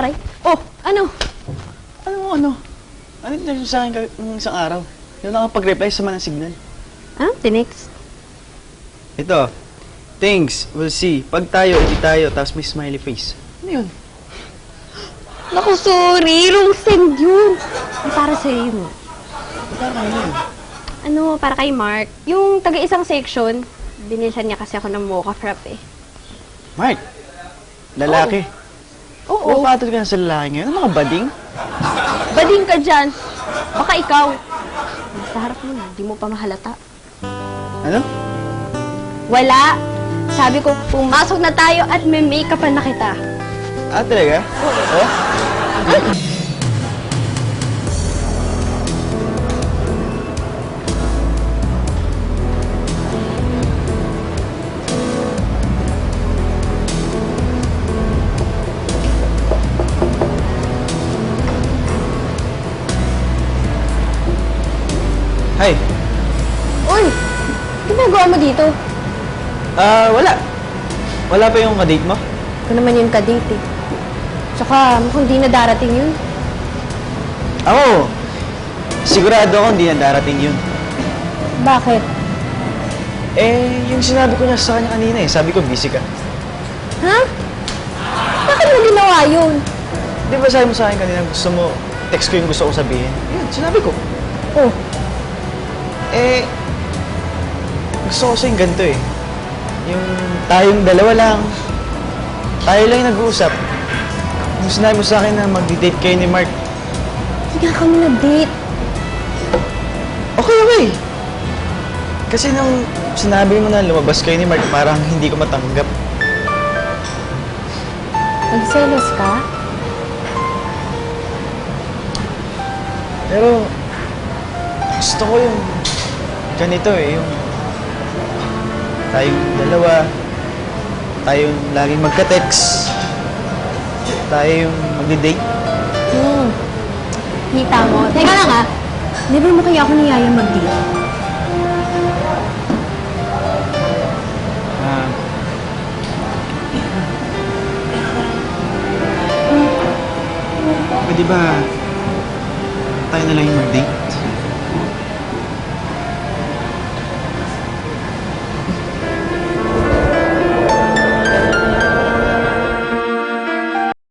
Aray. Oh, ano? Ano? Ano yung text mo sa akin ng isang araw? Yung nakapag-reply sa mga signal. Ah, tinext. Ito. Things, we'll see. Pag tayo, hindi tayo, tapos may smiley face. Ano yun? Naku, sorry. Wrong send yun. Ay, para sa'yo yun. Para kayo yun. Ano, para kay Mark. Yung taga-isang section, binilhan niya kasi ako ng mocha frap eh. Mark, lalaki. Oo. Napatol ka na sa lalaki ngayon. Ano mga bading? Bading ka dyan. Baka ikaw. Nasa harap mo na, di mo pa mahalata. Ano? Wala. Sabi ko, pumasok na tayo at may make-upan na kita. Ah, talaga? Oo. Hi. Uy, ginagawa mo dito? Wala. Wala pa yung kadate mo? Ito naman yung kadate eh. Tsaka mukhang di na darating yun. Ako, sigurado ako hindi na darating yun. Bakit? Yung sinabi ko niya sa kanya kanina eh. Sabi ko, busy ka. Ha? Bakit mo ginawa yun? Di ba sabi mo sa akin kanina, gusto mo, text ko yung gusto ko sabihin? Yun, sinabi ko. Oh, Gusto ko sa'yo ganito eh. Yung tayong dalawa lang. Tayo lang yung nag-uusap. Yung sinabi mo sa akin na mag-date kayo ni Mark. hindi nga kami na-date. Okay. Kasi nung sinabi mo na lumabas kayo ni Mark, parang hindi ko matanggap. Nagselos ka? Pero, gusto ko yung ganito eh, yung tayong dalawa, tayong laging magka-text, tayo yung mag-date. Kita mo. Teka lang ah. Never mo kaya ako niyayang mag-date. Pwede ba tayo na lang yung mag-date?